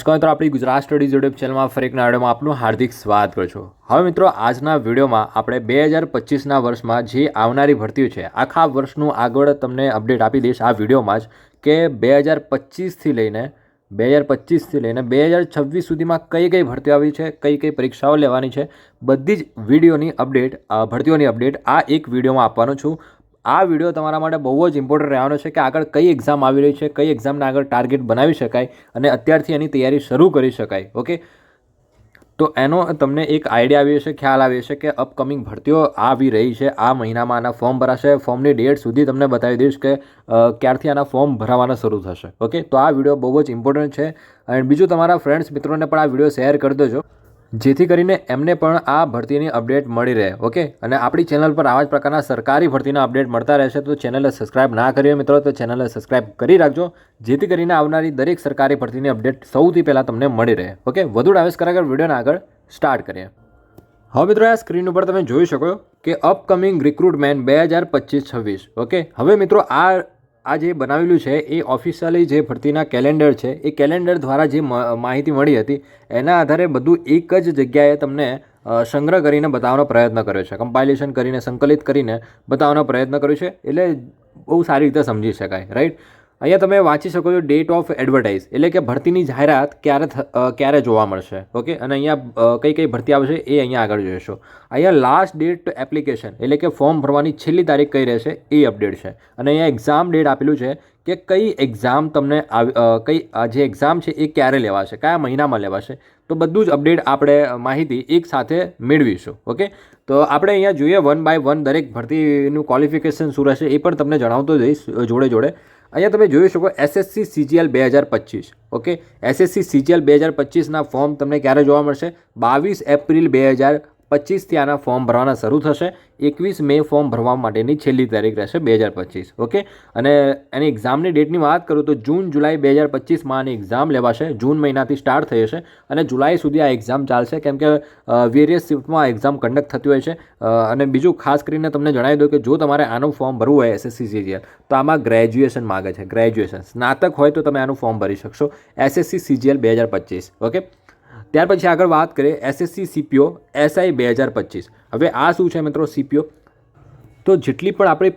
નમસ્કાર મિત્રો, આપણી ગુજરાત સ્ટડીઝ યુટ્યુબ ચેનલમાં ફરી એક નવા વિડીયોમાં આપનું હાર્દિક સ્વાગત કરું છું। હવે મિત્રો, આજના વિડીયોમાં આપણે 2025ના વર્ષમાં જે આવનારી ભરતીઓ છે આખા વર્ષનું આગળ તમને અપડેટ આપી દઈશ આ વિડીયોમાં જ કે 2025થી લઈને 2026 સુધીમાં કઈ કઈ ભરતીઓ આવી છે, કઈ કઈ પરીક્ષાઓ લેવાની છે, બધી જ વિડીયોની અપડેટ ભરતીઓની અપડેટ આ એક વિડીયોમાં આપવાનો છું। આ વિડીયો તમારા માટે બહુ જ ઇમ્પોર્ટન્ટ રહેવાનો છે કે આગળ કઈ એક્ઝામ આવી રહી છે, કઈ એક્ઝામને આગળ ટાર્ગેટ બનાવી શકાય અને અત્યારથી એની તૈયારી શરૂ કરી શકાય। ઓકે, તો એનો તમને એક આઈડિયા આવી હશે, ખ્યાલ આવી હશે કે અપકમિંગ ભરતીઓ આવી રહી છે, આ મહિનામાં આના ફોર્મ ભરાશે, ફોર્મની ડેટ સુધી તમને બતાવી દઈશ કે ક્યારથી આના ફોર્મ ભરાવાના શરૂ થશે। ઓકે, તો આ વિડીયો બહુ જ ઇમ્પોર્ટન્ટ છે અને બીજું તમારા ફ્રેન્ડ્સ મિત્રોને પણ આ વિડીયો શેર કરી દેજો જેથી કરીને એમને પણ આ ભરતીની અપડેટ મળી રહે। ઓકે, અને આપણી ચેનલ પર આવા જ પ્રકારના સરકારી ભરતીના અપડેટ મળતા રહેશે, તો ચેનલને સબસ્ક્રાઇબ ના કરી હોય મિત્રો તો ચેનલને સબસ્ક્રાઇબ કરી રાખજો જેથી કરીને આવનારી દરેક સરકારી ભરતીની અપડેટ સૌથી પહેલાં તમને મળી રહે। ઓકે, વધુ ડાયવર્સ કરાગર વિડીયોને આગળ સ્ટાર્ટ કરીએ। હવે મિત્રો, આ સ્ક્રીન ઉપર તમે જોઈ શકો કે અપકમિંગ રિક્રુટમેન્ટ 2025-26। ઓકે, હવે મિત્રો આ જે બનાવેલું છે એ ઓફિશિયલી જે ભરતીના કેલેન્ડર છે એ કેલેન્ડર દ્વારા જે માહિતી મળી હતી એના આધારે બધું એક જ જગ્યાએ તમને સંગ્રહ કરીને બતાવવાનો પ્રયત્ન કર્યો છે, કમ્પાઇલેશન કરીને સંકલિત કરીને બતાવવાનો પ્રયત્ન કર્યો છે, એટલે બહુ સારી રીતે સમજી શકાય। રાઈટ, અહીંયા તમે વાંચી શકો છો ડેટ ઓફ એડવર્ટાઇઝ એટલે કે ભરતીની જાહેરાત ક્યારે જોવા મળશે। ઓકે, અને અહીંયા કઈ કઈ ભરતી આવશે એ અહીંયા આગળ જોઈશો। અહીંયા લાસ્ટ ડેટ એપ્લિકેશન એટલે કે ફોર્મ ભરવાની છેલ્લી તારીખ કઈ રહેશે એ અપડેટ છે અને અહીંયા એક્ઝામ ડેટ આપેલું છે કે કઈ એક્ઝામ તમને જે એક્ઝામ છે એ ક્યારે લેવાશે, કયા મહિનામાં લેવાશે, તો બધું જ અપડેટ આપણે માહિતી એક સાથે મેળવીશું। ઓકે, તો આપણે અહીંયા જોઈએ વન બાય વન દરેક ભરતીનું ક્વોલિફિકેશન શું રહેશે એ પણ તમને જણાવતો જઈશ જોડે જોડે। અહીંયા તમે જોઈ શકો SSC CGL 2025। Okay, SSC CGL 2025ના ફોર્મ તમને ક્યારે જોવા મળશે? 22 એપ્રિલ 2025થી આના ફોર્મ ભરવાના શરૂ થશે। 21 મે ફોર્મ ભરવા માટેની છેલ્લી તારીખ રહેશે 2025। ઓકે, અને એની એક્ઝામની ડેટની વાત કરું તો જૂન જુલાઈ 2025માં આની એક્ઝામ લેવાશે। જૂન મહિનાથી સ્ટાર્ટ થઈ જશે અને જુલાઈ સુધી આ એક્ઝામ ચાલશે કેમ કે વેરિયસ શિફ્ટમાં એક્ઝામ કન્ડક્ટ થતી હોય છે। અને બીજું ખાસ કરીને તમને જણાવી દઉં કે જો તમારે આનું ફોર્મ ભરવું હોય SSC CGL તો આમાં ગ્રેજ્યુએશન માગે છે, ગ્રેજ્યુએશન સ્નાતક હોય તો તમે આનું ફોર્મ ભરી શકશો SSC CGL 2025। ઓકે, ત્યાર પછી આગળ વાત કરીએ SSC CPO SI 2025। હવે આ શું છે મિત્રો CPO? તો જેટલી પણ આપણી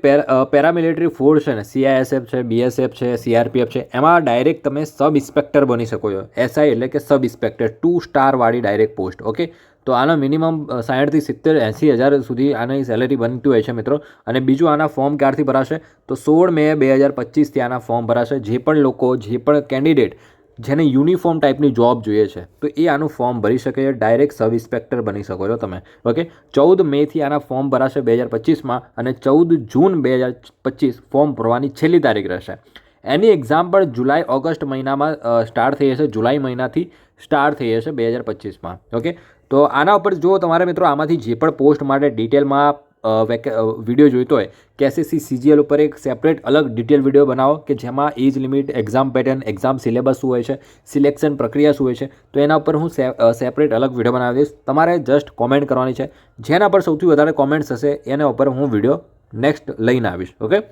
પેરામિલિટરી ફોર્સ છે ને, CISF છે, BSF છે, CRPF છે, એમાં ડાયરેક્ટ તમે સબ ઇન્સ્પેક્ટર બની શકો છો। SI એટલે કે સબ ઇન્સ્પેક્ટર 2 સ્ટાર વાળી ડાયરેક્ટ પોસ્ટ। ઓકે, તો આનો મિનિમમ 60 થી 70-80 હજાર સુધી આની સેલેરી બનતી હોય છે મિત્રો। અને બીજું આના ફોર્મ ક્યારથી ભરાશે? તો 16 મે 2025થી આના ફોર્મ ભરાશે। જે પણ લોકો, જે પણ કેન્ડિડેટ જેને યુનિફોર્મ ટાઈપની જોબ જોઈએ છે તો એ આનું ફોર્મ ભરી શકે છે, ડાયરેક્ટ સબ ઇન્સ્પેક્ટર બની શકો છો તમે। ઓકે, 14 મેથી આના ફોર્મ ભરાશે 2025માં અને 14 જૂન 2025 ફોર્મ ભરવાની છેલ્લી તારીખ રહેશે। એની એક્ઝામ પણ જુલાઈ ઓગસ્ટ મહિનામાં સ્ટાર્ટ થઈ જશે, જુલાઈ મહિનાથી સ્ટાર્ટ થઈ જશે 2025માં। ઓકે, તો આના ઉપર જો તમારે મિત્રો આમાંથી જે પણ પોસ્ટ માટે ડિટેલમાં વિડીયો જોઈતો હોય કે SSC CGL ઉપર એક સેપરેટ અલગ ડિટેલ વિડીયો બનાવો કે જેમાં age limit, exam pattern, exam syllabus શું હોય છે, સિલેક્શન પ્રક્રિયા શું હોય છે, તો એના ઉપર હું સેપરેટ અલગ વિડીયો બનાવી દઈશ। તમારે જસ્ટ કોમેન્ટ કરવાની છે, જેના પર સૌથી વધારે કોમેન્ટ્સ હશે એના ઉપર હું વિડીયો નેક્સ્ટ લઈને આવીશ। ઓકે,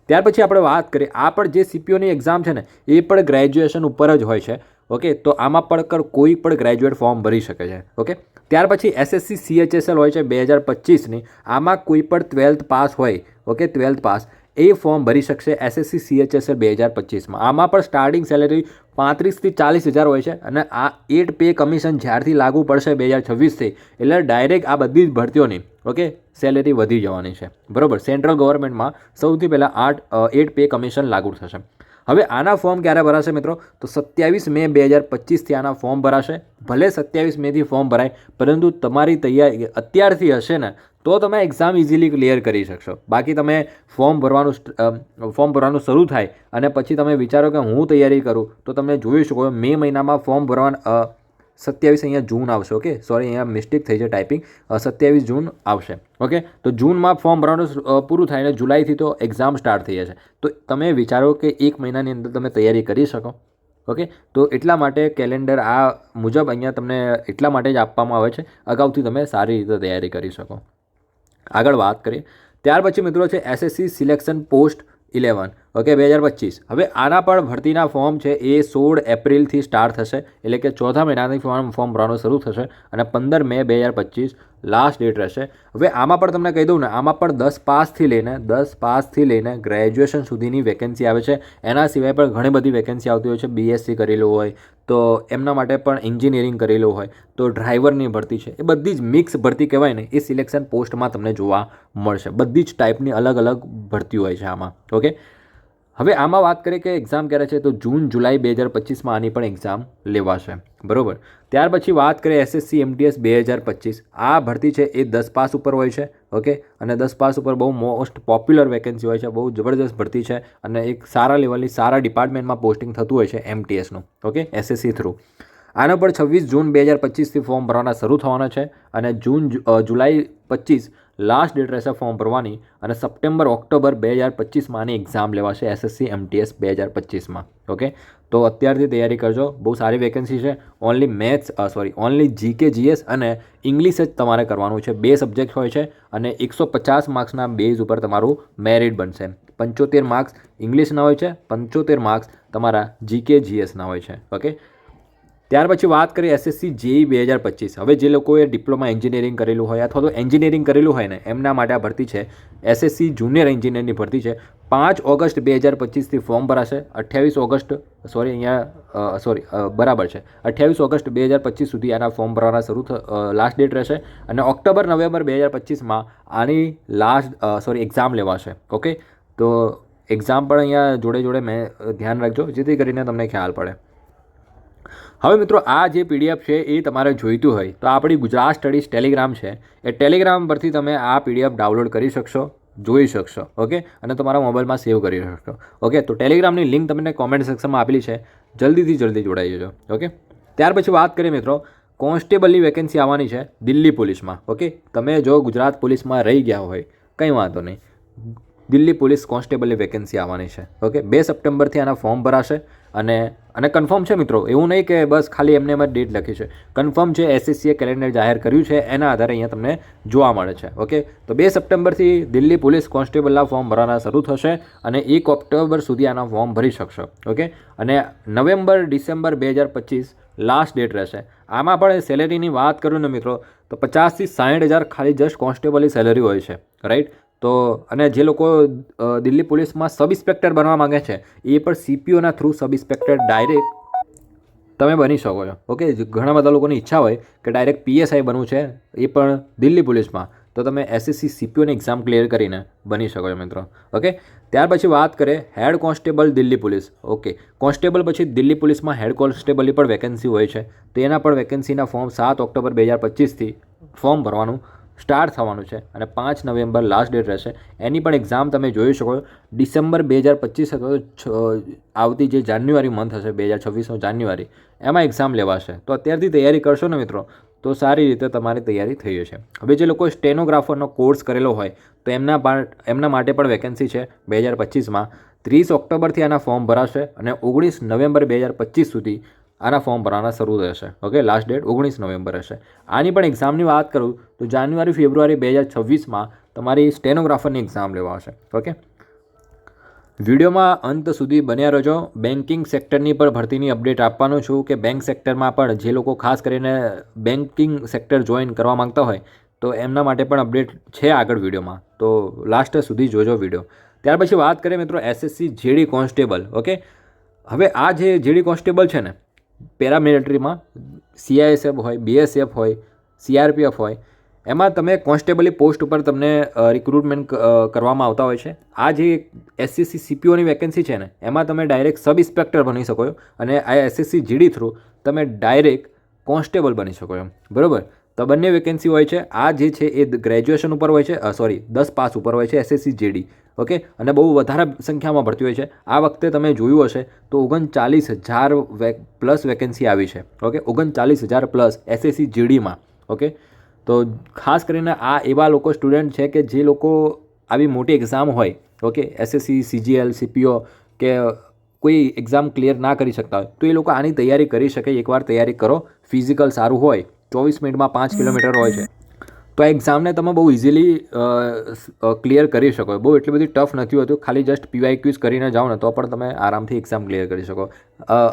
ત્યાર પછી આપણે વાત કરીએ આ પણ જે CPOની એક્ઝામ છે ને એ પણ ગ્રેજ્યુએશન ઉપર જ હોય છે। ઓકે, તો આમાં પણ કોઈ પણ ગ્રેજ્યુએટ ફોર્મ ભરી શકે છે। ઓકે, ત્યાર પછી SSC CHSL હોય છે 2025ની, આમાં કોઈ પણ 12th પાસ હોય, ઓકે 12th પાસ એ ફોર્મ ભરી શકશે SSC CHSL 2025માં। આમાં પણ સ્ટાર્ટિંગ સેલેરી 35 થી 40 હજાર હોય છે અને આ 8 પે કમિશન જ્યારથી લાગુ પડશે 2026થી એટલે ડાયરેક્ટ આ બધી જ ભરતીઓની ઓકે સેલેરી વધી જવાની છે, બરાબર। સેન્ટ્રલ ગવર્મેન્ટમાં સૌથી પહેલાં 8 પે કમિશન લાગુ થશે। હવે આના ફોર્મ ક્યારે ભરાશે મિત્રો? તો 27 મે 2025થી આના ફોર્મ ભરાશે। ભલે 27 મેથી ફોર્મ ભરાય પરંતુ તમારી તૈયારી અત્યારથી હશે ને તો તમે એક્ઝામ ઇઝીલી ક્લિયર કરી શકશો। બાકી તમે ફોર્મ ભરવાનું શરૂ થાય અને પછી તમે વિચારો કે હું તૈયારી કરું તો તમે જોઈ શકો મે મહિનામાં ફોર્મ ભરવાનું 27 અહીંયા જૂન આવશે। ઓકે, સોરી અહીંયા મિસ્ટેક થઈ છે ટાઈપિંગ, 27 જૂન આવશે। ઓકે, તો જૂનમાં ફોર્મ ભરવાનું પૂરું થાય ને જુલાઈથી તો એક્ઝામ સ્ટાર્ટ થઈ જશે। તો તમે વિચારો કે એક મહિનાની અંદર તમે તૈયારી કરી શકો। ઓકે, તો એટલા માટે કેલેન્ડર આ મુજબ અહીંયા તમને એટલા માટે જ આપવામાં આવે છે, અગાઉથી તમે સારી રીતે તૈયારી કરી શકો। આગળ વાત કરીએ ત્યાર પછી મિત્રો છે SSC સિલેક્શન પોસ્ટ 11। ઓકે 2025. હવે આના પણ ભરતીના ફોર્મ છે એ 16 એપ્રિલથી સ્ટાર્ટ થશે, એટલે કે ચોથા મહિનાથી ફોર્મ ભરવાનું શરૂ થશે અને 15 મે 2025 લાસ્ટ ડેટ રહેશે. હવે આમાં પણ તમને કહી દઉં ને, આમાં પણ 10 પાસથી લઈને ગ્રેજ્યુએશન સુધીની વેકેન્સી આવે છે. એના સિવાય પણ ઘણી બધી વેકેન્સી આવતી હોય છે. BSc કરેલું હોય તો એમના માટે પણ એન્જિનિયરિંગ કરેલું હોય તો ડ્રાઈવરની ભરતી છે, એ બધી જ મિક્સ ભરતી કહેવાય ને, એ સિલેક્શન પોસ્ટમાં તમને જોવા મળશે. બધી જ ટાઈપની અલગ અલગ ભરતી હોય છે આમાં. ઓકે, હવે આમાં વાત કરીએ કે એક્ઝામ ક્યારે છે, તો જૂન જુલાઈ 2025માં આની પણ એક્ઝામ લેવાશે. બરાબર. ત્યાર પછી વાત કરીએ SSC MTS 2025. આ ભરતી છે એ 10 પાસ ઉપર હોય છે. ઓકે, અને 10 પાસ ઉપર બહુ મોસ્ટ પોપ્યુલર વેકેન્સી હોય છે, બહુ જબરદસ્ત ભરતી છે અને એક સારા લેવલની સારા ડિપાર્ટમેન્ટમાં પોસ્ટિંગ થતું હોય છે MTSનું. Okay, SSC through. આના પર 26 જૂન 2025થી ફોર્મ ભરવાના શરૂ થવાના છે અને જુલાઈ 25 લાસ્ટ ડેટ રહેશે ફોર્મ ભરવાની અને સપ્ટેમ્બર ઓક્ટોબર 2025માં આની એક્ઝામ લેવાશે SSC MTS 2025માં. ઓકે, તો અત્યારથી તૈયારી કરજો, બહુ સારી વેકેન્સી છે. ઓનલી GK GS અને ઇંગ્લિશ જ તમારે કરવાનું છે. 2 સબ્જેક્ટ હોય છે અને 150 માર્ક્સના બેઝ ઉપર તમારું મેરિટ બનશે. 75 માર્ક્સ ઇંગ્લિશના હોય છે, 75 માર્ક્સ તમારા GK GSના હોય છે. ઓકે, ત્યાર પછી વાત કરીએ SSC JEE 2025. હવે જે લોકોએ ડિપ્લોમા એન્જિનિયરિંગ કરેલું હોય અથવા તો એન્જિનિયરિંગ કરેલું હોય ને, એમના માટે આ ભરતી છે. SSC જુનિયર એન્જિનિયરની ભરતી છે. 5 ઓગસ્ટ 2025થી ફોર્મ ભરાશે. 28 ઓગસ્ટ 2025 સુધી આના ફોર્મ ભરવાના લાસ્ટ ડેટ રહેશે અને ઓક્ટોબર નવેમ્બર 2025માં આની એક્ઝામ લેવાશે. ઓકે, તો એક્ઝામ પણ અહીંયા જોડે મેં ધ્યાન રાખજો, જેથી કરીને તમને ખ્યાલ પડે. હવે મિત્રો, આ જે PDF છે એ તમારે જોઈતું હોય તો આપણી ગુજરાત સ્ટડીઝ ટેલિગ્રામ છે, એ ટેલિગ્રામ પરથી તમે આ PDF ડાઉનલોડ કરી શકશો, જોઈ શકશો. ઓકે, અને તમારા મોબાઈલમાં સેવ કરી શકશો. ઓકે, તો ટેલિગ્રામની લિંક તમને કોમેન્ટ સેક્શનમાં આપેલી છે, જલ્દી જોડાઈ જજો. ઓકે, ત્યાર પછી વાત કરીએ મિત્રો, કોન્સ્ટેબલની વેકેન્સી આવવાની છે દિલ્હી પોલીસમાં. ઓકે, તમે જો ગુજરાત પોલીસમાં રહી ગયા હોય કંઈ વાંધો નહીં, દિલ્હી પોલીસ કોન્સ્ટેબલની વેકેન્સી આવવાની છે. ઓકે, 2 સપ્ટેમ્બરથી આના ફોર્મ ભરાશે અને કન્ફર્મ છે મિત્રો, એવું નહીં કે બસ ખાલી એમને એમ જ ડેટ લખી છે, કન્ફર્મ છે. SSCએ કેલેન્ડર જાહેર કર્યું છે, એના આધારે અહીંયા તમને જોવા મળે છે. ઓકે, તો 2 સપ્ટેમ્બરથી દિલ્હી પોલીસ કોન્સ્ટેબલના ફોર્મ ભરવાના શરૂ થશે અને 1 ઓક્ટોબર સુધી આના ફોર્મ ભરી શકશો. ઓકે, અને નવેમ્બર ડિસેમ્બર 2025 લાસ્ટ ડેટ રહેશે. આમાં પણ સેલેરીની વાત કરું ને મિત્રો, તો 50,000 થી 60,000 ખાલી જસ્ટ કોન્સ્ટેબલની સેલેરી હોય છે. રાઈટ. તો અને જે લોકો દિલ્હી પોલીસમાં સબ ઇન્સ્પેક્ટર બનવા માંગે છે, એ પણ CPOના થ્રુ સબ ઇન્સ્પેક્ટર ડાયરેક્ટ તમે બની શકો છો. ઓકે, ઘણા બધા લોકોની ઈચ્છા હોય કે ડાયરેક્ટ PSI બનવું છે, એ પણ દિલ્હી પોલીસમાં, તો તમે SSC CPOની એક્ઝામ ક્લિયર કરીને બની શકો છો મિત્રો. ઓકે, ત્યાર પછી વાત કરીએ head constable Delhi police. Okay, constable પછી દિલ્હી પોલીસમાં હેડ કોન્સ્ટેબલની પણ વેકેન્સી હોય છે, તો એના પણ વેકેન્સીના ફોર્મ 7 ઓક્ટોબર 2025થી ફોર્મ ભરવાનું સ્ટાર્ટ થવાનું છે અને 5 નવેમ્બર લાસ્ટ ડેટ રહેશે. એની પણ એક્ઝામ તમે જોઈ શકો. ડિસેમ્બર 2025 અથવા તો આવતી જે જાન્યુઆરી મંથ હશે, 2026નો જાન્યુઆરી, એમાં એક્ઝામ લેવાશે. તો અત્યારથી તૈયારી કરશો ને મિત્રો, તો સારી રીતે તમારી તૈયારી થઈ જશે. હવે જે લોકો સ્ટેનોગ્રાફરનો કોર્સ કરેલો હોય તો એમના માટે પણ વેકેન્સી છે 2025માં. 30 ઓક્ટોબરથી આના ફોર્મ ભરાશે અને 19 નવેમ્બર 2025 સુધી આના ફોર્મ ભરવાના શરૂ થશે. ઓકે, લાસ્ટ ડેટ 19 નવેમ્બર હશે. આની પણ એક્ઝામની વાત કરું તો જાન્યુઆરી ફેબ્રુઆરી 2026માં તમારી સ્ટેનોગ્રાફરની એક્ઝામ લેવાશે. ઓકે, વિડીયોમાં અંત સુધી બન્યા રહેજો. બેન્કિંગ સેક્ટરની પર ભરતીની અપડેટ આપવાનું છું કે બેંક સેક્ટરમાં પણ જે લોકો ખાસ કરીને બેન્કિંગ સેક્ટર જોઈન કરવા માંગતા હોય તો એમના માટે પણ અપડેટ છે આગળ વિડીયોમાં, તો લાસ્ટ સુધી જોજો વિડીયો. ત્યાર પછી વાત કરીએ મિત્રો SSC JD કોન્સ્ટેબલ. ઓકે, હવે આ જે JD કોન્સ્ટેબલ છે ને, પેરામિલિટરીમાં CISF હોય, BSF હોય, CRPF હોય, એમાં તમે કોન્સ્ટેબલની પોસ્ટ ઉપર તમને રિક્રુટમેન્ટ કરવામાં આવતા હોય છે. આ જે SSC CPOની વેકેન્સી છે ને, એમાં તમે ડાયરેક્ટ સબ ઇન્સ્પેક્ટર બની શકો છો અને આ SSC JD થ્રુ તમે ડાયરેક્ટ કોન્સ્ટેબલ બની શકો છો. બરાબર. તો બંને વેકેન્સી હોય છે. આ જે છે એ ગ્રેજ્યુએશન ઉપર હોય છે, 10 પાસ ઉપર હોય છે SSC JD. ઓકે, અને બહુ વધારે સંખ્યામાં ભરતી હોય છે. આ વખતે તમે જોયું હશે તો 39,000 પ્લસ વેકેન્સી આવી છે. Okay, 39,000 plus SSC JDમાં. ઓકે, તો ખાસ કરીને આ એવા લોકો સ્ટુડન્ટ છે કે જે લોકો આવી મોટી એક્ઝામ હોય, ઓકે, SSC CGL CPO કે કોઈ એક્ઝામ ક્લિયર ના કરી શકતા હોય તો એ લોકો આની તૈયારી કરી શકે. એકવાર તૈયારી કરો, ફિઝિકલ સારું હોય, 24 મિનિટમાં 5 કિલોમીટર હોય છે, તો આ એક્ઝામને તમે બહુ ઇઝીલી ક્લિયર કરી શકો. બહુ એટલી બધી ટફ નથી હોતું. ખાલી જસ્ટ PYQs કરીને જાઓ ને તો પણ તમે આરામથી એક્ઝામ ક્લિયર કરી શકો.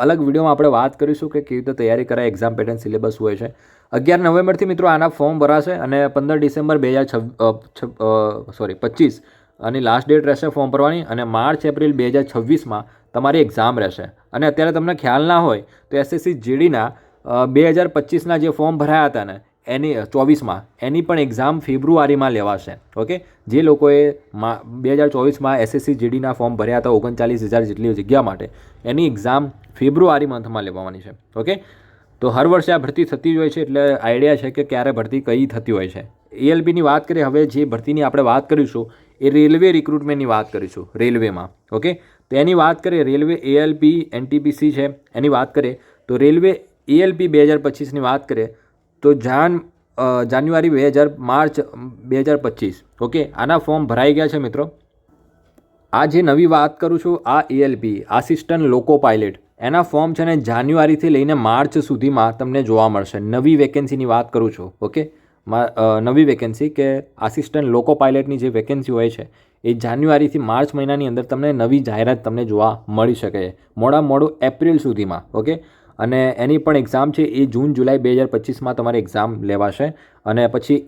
અલગ વિડીયોમાં આપણે વાત કરીશું કે કેવી રીતે તૈયારી કરાય, એક્ઝામ પેટર્ન, સિલેબસ હોય છે. 11 નવેમ્બરથી મિત્રો આના ફોર્મ ભરાશે અને 15 ડિસેમ્બર 2025 આની લાસ્ટ ડેટ રહેશે ફોર્મ ભરવાની, અને માર્ચ એપ્રિલ 2026માં તમારી એક્ઝામ રહેશે. અને અત્યારે તમને ખ્યાલ ના હોય તો SSC GDના 2025ના જે ફોર્મ ભરાયા હતા ને એની 24માં એની પણ એક્ઝામ ફેબ્રુઆરીમાં લેવાશે. ઓકે, જે લોકોએ 2024માં SSC GDના ફોર્મ ભર્યા હતા 39,000 જેટલી જગ્યા માટે, એની એક્ઝામ ફેબ્રુઆરી મંથમાં લેવાની છે. ઓકે, તો હર વર્ષે આ ભરતી થતી જ હોય છે, એટલે આઈડિયા છે કે ક્યારે ભરતી કઈ થતી હોય છે. ALPની વાત કરીએ હવે, જે ભરતીની આપણે વાત કરીશું એ રેલવે રિક્રુટમેન્ટની વાત કરીશું. રેલવેમાં ઓકે, તો એની વાત કરીએ, રેલવે ALP NTPC છે એની વાત કરીએ તો રેલવે ALP 2025ની વાત કરીએ તો જાન્યુઆરી માર્ચ 2025 ઓકે, આના ફોર્મ ભરાઈ ગયા છે મિત્રો. આ જે નવી વાત કરું છું આ ALP આસિસ્ટન્ટ લોકો પાયલટ એના ફોર્મ છે ને જાન્યુઆરીથી લઈને માર્ચ સુધીમાં તમને જોવા મળશે. નવી વેકેન્સીની વાત કરું છું. ઓકે, નવી વેકેન્સી કે આસિસ્ટન્ટ લોકો પાયલટની જે વેકેન્સી હોય છે એ જાન્યુઆરીથી માર્ચ મહિનાની અંદર તમને નવી જાહેરાત તમને જોવા મળી શકે છે, મોડામાં મોડું એપ્રિલ સુધીમાં. ઓકે, અને એની પણ એક્ઝામ છે એ જૂન જુલાઈ 2025માં તમારી એક્ઝામ લેવાશે. અને પછી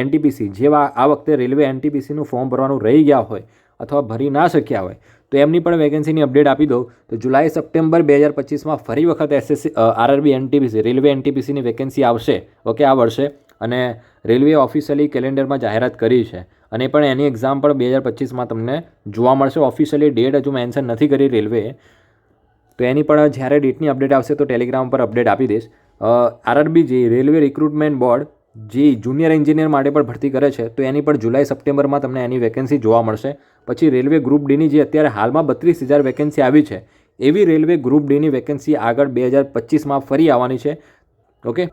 NTPC જેવા આ વખતે રેલવે NTPCનું ફોર્મ ભરવાનું રહી ગયા હોય અથવા ભરી ના શક્યા હોય તો એમની પણ વેકેન્સીની અપડેટ આપી દો. તો જુલાઈ સપ્ટેમ્બર 2025માં ફરી વખત RRB NTPC રેલવે NTPCની વેકેન્સી આવશે. ઓકે, આ વર્ષે, અને રેલવે ઓફિશિયલી કેલેન્ડરમાં જાહેરાત કરી છે, અને પણ એની એક્ઝામ પણ 2025માં તમને જોવા મળશે. ઓફિશિયલી ડેટ હજુ મેન્શન નથી કરી રેલવેએ, તો એની પણ જ્યારે ડેટની અપડેટ આવશે તો ટેલિગ્રામ પર અપડેટ આપી દઈશ. RRB જે રેલવે રિક્રુટમેન્ટ બોર્ડ જે જુનિયર એન્જિનિયર માટે પણ ભરતી કરે છે તો એની પણ જુલાઈ સપ્ટેમ્બરમાં તમને એની વેકેન્સી જોવા મળશે. પછી રેલવે ગ્રુપ ડીની જે અત્યારે હાલમાં 32,000 વેકેન્સી આવી છે એવી રેલવે ગ્રુપ ડીની વેકેન્સી આગળ 2025માં ફરી આવવાની છે. ઓકે,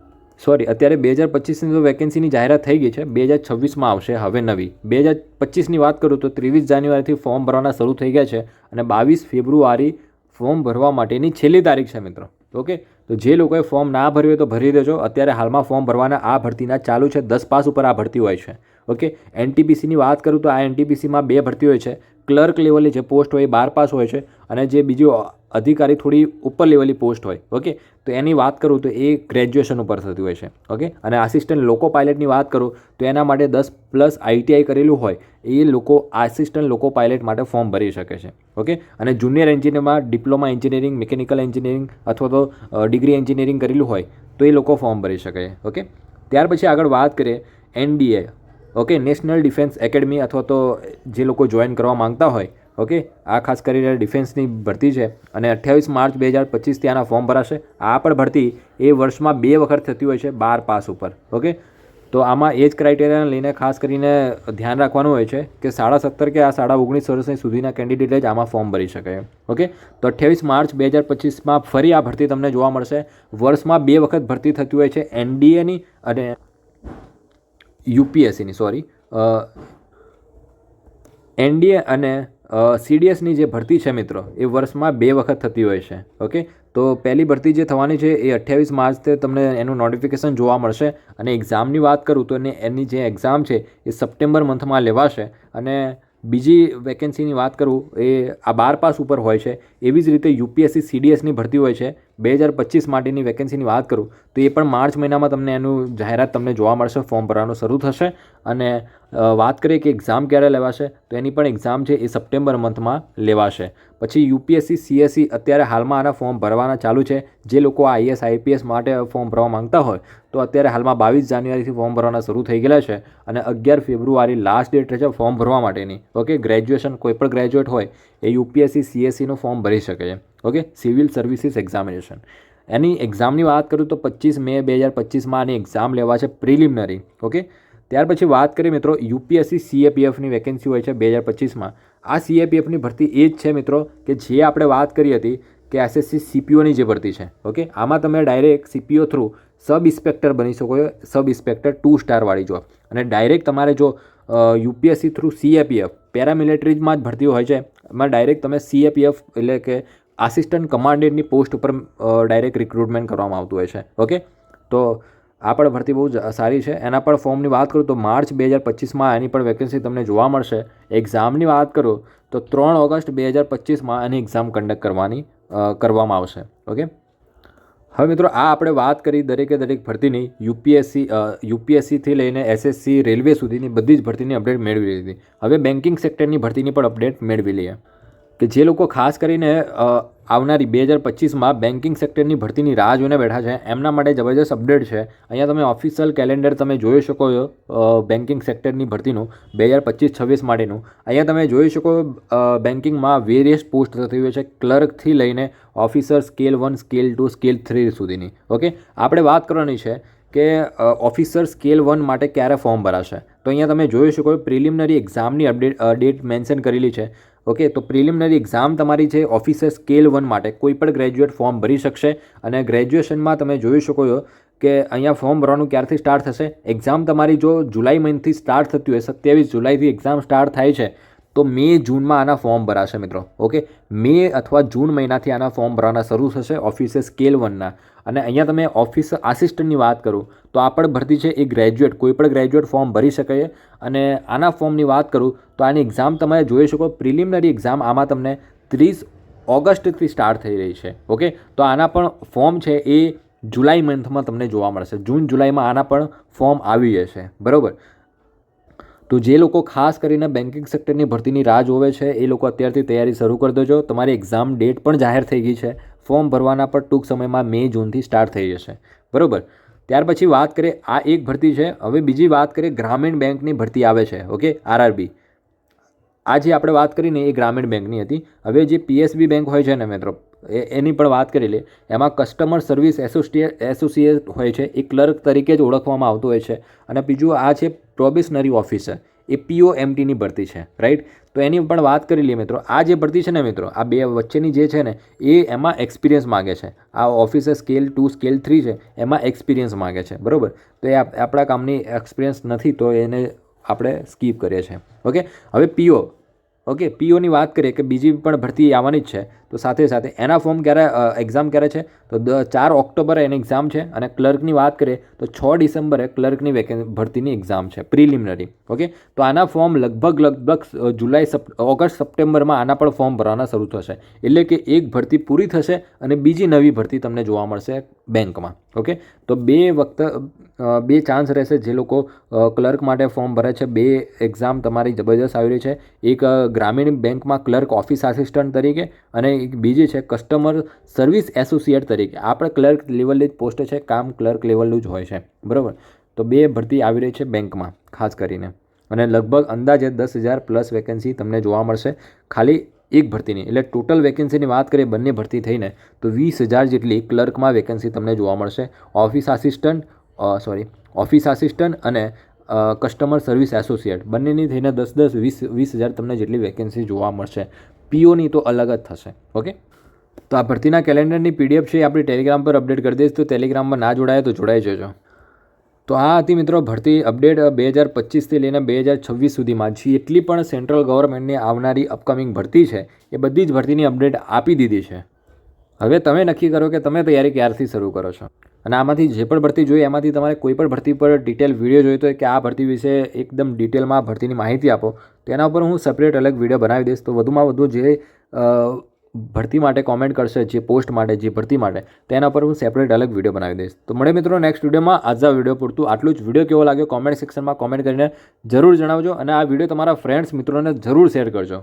સોરી, અત્યારે 2025ની તો વેકેન્સીની જાહેરાત થઈ ગઈ છે, 2026માં આવશે હવે નવી. 2025ની વાત કરું તો 23 જાન્યુઆરીથી ફોર્મ ભરવાના શરૂ થઈ ગયા છે અને 22 ફેબ્રુઆરી ફોર્મ ભરવા માટેની છેલ્લી તારીખ છે મિત્રો. ઓકે, તો જે લોકોએ ફોર્મ ના ભર્યું હોય તો ભરી દેજો. અત્યારે હાલમાં ફોર્મ ભરવાના આ ભરતીના ચાલુ છે. 10 પાસ ઉપર આ ભરતી હોય છે. ઓકે, NTPCની વાત કરું તો આ NTPCમાં 2 ભરતી હોય છે. ક્લર્ક લેવલની જે પોસ્ટ હોય એ 12 પાસ હોય છે, અને જે બીજું અધિકારી થોડી ઉપર લેવલની પોસ્ટ હોય. ઓકે, તો એની વાત કરું તો એ ગ્રેજ્યુએશન ઉપર થતી હોય છે. ઓકે, અને આસિસ્ટન્ટ લોકો પાયલટની વાત કરું તો એના માટે 10+ ITI કરેલું હોય એ લોકો આસિસ્ટન્ટ લોકો પાયલટ માટે ફોર્મ ભરી શકે છે. ઓકે, અને જુનિયર એન્જિનિયરમાં ડિપ્લોમા એન્જિનિયરિંગ, મિકેનિકલ એન્જિનિયરિંગ અથવા તો ડિગ્રી એન્જિનિયરિંગ કરેલું હોય તો એ લોકો ફોર્મ ભરી શકે છે. ઓકે, ત્યાર પછી આગળ વાત કરીએ NDA. Okay, national defence academy અથવા તો જે લોકો જોઈન કરવા માંગતા હોય. ઓકે, આ ખાસ કરીને ડિફેન્સની ભરતી છે અને 28 માર્ચ 2025 આના ફોર્મ ભરાશે. આ પણ ભરતી એ વર્ષમાં 2 વખત થતી હોય છે 12 પાસ ઉપર. ઓકે, તો આમાં એજ ક્રાઇટેરિયાને લઈને ખાસ કરીને ધ્યાન રાખવાનું હોય છે કે 17.5 કે 19 વર્ષની સુધીના કેન્ડિડેટ જ આમાં ફોર્મ ભરી શકે. ઓકે, તો 28 માર્ચ 2025માં ફરી આ ભરતી તમને જોવા મળશે. વર્ષમાં 2 વખત ભરતી થતી હોય છે NDAની અને UPSCની, સોરી, NDA અને CDSની જે ભરતી છે મિત્રો એ વર્ષમાં 2 વખત થતી હોય છે. ઓકે, તો પહેલી ભરતી જે થવાની છે એ 28 માર્ચથી તમને એનું નોટિફિકેશન જોવા મળશે. અને એક્ઝામની વાત કરું તો એની જે એક્ઝામ છે એ સપ્ટેમ્બર મંથમાં લેવાશે. અને બીજી વેકેન્સીની વાત કરું એ આ 12 પાસ ઉપર હોય છે. એવી જ રીતે UPSC CDSની ભરતી હોય છે. 2025 માટેની વેકેન્સીની વાત કરું તો એ પણ માર્ચ મહિનામાં તમને એનું જાહેરાત તમને જોવા મળશે. ફોર્મ ભરવાનું શરૂ થશે. અને વાત કરીએ કે એક્ઝામ ક્યારે લેવાશે તો એની પણ એક્ઝામ છે એ સપ્ટેમ્બર મંથમાં લેવાશે. પછી UPSC CSE અત્યારે હાલમાં આના ફોર્મ ભરવાના ચાલુ છે. જે લોકો IAS IPS માટે ફોર્મ ભરવા માંગતા હોય તો અત્યારે હાલમાં 22 જાન્યુઆરીથી ફોર્મ ભરવાના શરૂ થઈ ગયેલા છે અને 11 ફેબ્રુઆરી લાસ્ટ ડેટ છે ફોર્મ ભરવા માટેની. ઓકે, ગ્રેજ્યુએશન કોઈ પણ ગ્રેજ્યુએટ હોય એ UPSC CSEનું ફોર્મ ભરી શકે છે. Okay, civil services examination. એની એક્ઝામની વાત કરું તો 25 મે 2025માં આની એક્ઝામ લેવા છે પ્રિલિમિનરી. ઓકે, ત્યાર પછી વાત કરીએ મિત્રો UPSC CAPFની વેકેન્સી હોય છે 2025માં. આ CAPFની ભરતી એ જ છે મિત્રો કે જે આપણે વાત કરી હતી કે SSC CPOની જે ભરતી છે. ઓકે, આમાં તમે direct CPO through sub inspector બની શકો છો. સબ ઇન્સ્પેક્ટર 2 સ્ટારવાળી જોબ. અને ડાયરેક્ટ તમારે જો UPSC થ્રુ CAPF પેરામિલિટરીમાં જ ભરતી હોય છે, એમાં ડાયરેક્ટ તમે CAPF એટલે કે આસિસ્ટન્ટ કમાન્ડન્ટની પોસ્ટ ઉપર ડાયરેક્ટ રિક્રુટમેન્ટ કરવામાં આવતું હોય છે. ઓકે, તો આ પણ ભરતી બહુ સારી છે. એના પણ ફોર્મની વાત કરું તો માર્ચ 2025માં એની પણ વેકેન્સી તમને જોવા મળશે. એક્ઝામની વાત કરું તો 3 ઓગસ્ટ 2025માં આની એક્ઝામ કન્ડક્ટ કરવામાં આવશે. ઓકે, હવે મિત્રો આ આપણે વાત કરી દરેકે દરેક ભરતીની યુપીએસસીથી લઈને એસએસસી રેલવે સુધીની બધી જ ભરતીની અપડેટ મેળવી લીધી. હવે બેન્કિંગ સેક્ટરની ભરતીની પણ અપડેટ મેળવી લઈએ કે જે લોકો ખાસ કરીને આવનારી 2025માં બેન્કિંગ સેક્ટરની ભરતીની રાહ જોઈને બેઠા છે એમના માટે જબરજસ્ત અપડેટ છે. અહીંયા તમે ઓફિશિયલ કેલેન્ડર તમે જોઈ શકો છો બેન્કિંગ સેક્ટરની ભરતીનું 2025-26 માટેનું. અહીંયા તમે જોઈ શકો બેન્કિંગમાં વેરિયસ પોસ્ટ થતી હોય છે, ક્લર્કથી લઈને ઓફિસર સ્કેલ 1, સ્કેલ 2, સ્કેલ 3 સુધીની. ઓકે, આપણે વાત કરવાની છે કે ઓફિસર સ્કેલ 1 માટે ક્યારે ફોર્મ ભરાશે. તો અહીંયા તમે જોઈ શકો પ્રિલિમિનરી એક્ઝામની ડેટ મેન્શન કરેલી છે. ઓકે, તો પ્રિલિમિનરી એક્ઝામ તમારી છે ઓફિસર સ્કેલ 1 માટે કોઈ પણ ગ્રેજ્યુએટ ફોર્મ ભરી શકશે. અને ગ્રેજ્યુએશનમાં તમે જોઈ શકો છો કે અહીંયા ફોર્મ ભરવાનું ક્યારથી સ્ટાર્ટ થશે. એક્ઝામ તમારી જો જુલાઈ મહિનાથી સ્ટાર્ટ થતી હોય, 27 જુલાઈથી એક્ઝામ સ્ટાર્ટ થાય છે તો મે જૂનમાં આના ફોર્મ ભરાશે મિત્રો. ઓકે, મે અથવા જૂન મહિનાથી આના ફોર્મ ભરવાના શરૂ થશે ઓફિસર સ્કેલ 1ના. અને અહીંયા તમે ઓફિસ આસિસ્ટન્ટની વાત કરું તો આ પણ ભરતી છે એ ગ્રેજ્યુએટ કોઈ પણ ગ્રેજ્યુએટ ફોર્મ ભરી શકે. અને આના ફોર્મની વાત કરું તો આની એક્ઝામ તમે જોઈ શકો પ્રિલિમિનરી એક્ઝામ આમાં તમને 30 ઓગસ્ટથી સ્ટાર્ટ થઈ રહી છે. ઓકે, તો આના પણ ફોર્મ છે એ જુલાઈ મંથમાં તમને જોવા મળશે. જૂન જુલાઈમાં આના પણ ફોર્મ આવી જશે. બરાબર, તો જે લોકો ખાસ કરીને બેન્કિંગ સેક્ટરની ભરતીની રાહ જોવે છે એ લોકો અત્યારથી તૈયારી શરૂ કરી દેજો. તમારી એક્ઝામ ડેટ પણ જાહેર થઈ ગઈ છે. ફોર્મ ભરવાના પણ ટૂંક સમયમાં મે જૂનથી સ્ટાર્ટ થઈ જશે. બરાબર, ત્યાર પછી વાત કરીએ આ એક ભરતી છે. હવે બીજી વાત કરીએ ગ્રામીણ બેંકની ભરતી આવે છે. Okay, RRB. આ જે આપણે વાત કરીને એ ગ્રામીણ બેંકની હતી. હવે જે પીએસબી બેંક હોય છે ને મિત્રો એની પણ વાત કરી લે. એમાં કસ્ટમર સર્વિસ એસોસિએટ હોય છે, એ ક્લર્ક તરીકે જ ઓળખવામાં આવતું હોય છે. અને બીજું આ છે પ્રોબેશનરી ઓફિસર, એ POMTની ભરતી છે. રાઈટ, તો એની પણ વાત કરી લઈએ મિત્રો. આ જે ભરતી છે ને મિત્રો આ બે વચ્ચેની જે છે ને એ એમાં એક્સપિરિયન્સ માગે છે. આ ઓફિસર સ્કેલ 2, સ્કેલ 3 છે એમાં એક્સપિરિયન્સ માગે છે. બરાબર, તો એ આપણા કામની એક્સપિરિયન્સ નથી તો એને આપણે સ્કીપ કરીએ છીએ. ઓકે, હવે PO. ઓકે, POની વાત કરીએ કે બીજી પણ ભરતી આવવાની જ છે. તો સાથે સાથે એના ફોર્મ એક્ઝામ ક્યારે છે તો 4 ઓક્ટોબરે એની એક્ઝામ છે. અને ક્લર્કની વાત કરીએ તો 6 ડિસેમ્બરે ક્લર્કની ભરતીની એક્ઝામ છે પ્રિલિમિનરી. ઓકે, તો આના ફોર્મ લગભગ જુલાઈ, ઓગસ્ટ, સપ્ટેમ્બરમાં આના પણ ફોર્મ ભરવાના શરૂ થશે. એટલે કે એક ભરતી પૂરી થશે અને બીજી નવી ભરતી તમને જોવા મળશે બેંકમાં. ઓકે, તો બે ચાન્સ રહેશે જે લોકો ક્લર્ક માટે ફોર્મ ભરે છે. 2 એક્ઝામ તમારી જબરજસ્ત આવી રહી છે. એક ગ્રામીણ બેંકમાં ક્લર્ક ઓફિસ આસિસ્ટન્ટ તરીકે અને એક બીજી છે કસ્ટમર સર્વિસ એસોસિએટ તરીકે. આ પણ ક્લર્ક લેવલની જ પોસ્ટ છે, કામ ક્લર્ક લેવલનું જ હોય છે. બરાબર, તો 2 ભરતી આવી રહી છે બેંકમાં ખાસ કરીને. અને લગભગ અંદાજે 10,000 પ્લસ વેકેન્સી તમને જોવા મળશે ખાલી એક ભરતીની. એટલે ટોટલ વેકેન્સીની વાત કરીએ બંને ભરતી થઈને તો 20,000 જેટલી ક્લર્કમાં વેકેન્સી તમને જોવા મળશે. ઓફિસ આસિસ્ટન્ટ અને કસ્ટમર સર્વિસ એસોસિએટ બંનેની થઈને 10-20,000 તમને જેટલી વેકેન્સી જોવા મળશે. POની તો અલગ જ થશે. ઓકે, તો આ ભરતીના કેલેન્ડરની PDF છે એ આપણી ટેલિગ્રામ પર અપડેટ કરી દઈશ. તો ટેલિગ્રામમાં ના જોડાય તો જોડાઈ જજો. તો આ હતી મિત્રો ભરતી અપડેટ 2025થી લઈને 2026 સુધીમાં જેટલી પણ સેન્ટ્રલ ગવર્મેન્ટની આવનારી અપકમિંગ ભરતી છે એ બધી જ ભરતીની અપડેટ આપી દીધી છે. હવે તમે નક્કી કરો કે તમે તૈયારી ક્યારથી શરૂ કરો છો. અને આમાંથી જે પણ ભરતી જોઈએ એમાંથી તમારે કોઈ પણ ભરતી પર ડિટેલ વિડીયો જોઈતો હોય કે આ ભરતી વિશે એકદમ ડિટેલમાં ભરતીની માહિતી આપો તો એના ઉપર હું સેપરેટ અલગ વિડીયો બનાવી દઈશ. તો વધુમાં વધુ જે ભરતી માટે કોમેન્ટ કરશે, જે પોસ્ટ માટે, જે ભરતી માટે, તેના પર હું સેપરેટ અલગ વિડીયો બનાવી દઈશ. તો મળે મિત્રો નેક્સ્ટ વિડીયોમાં. આજના વિડીયો પૂરતું આટલું જ. વિડીયો કેવો લાગ્યો કોમેન્ટ સેક્શનમાં કોમેન્ટ કરીને જરૂર જણાવજો. અને આ વિડીયો તમારા ફ્રેન્ડ્સ મિત્રોને જરૂર શેર કરજો.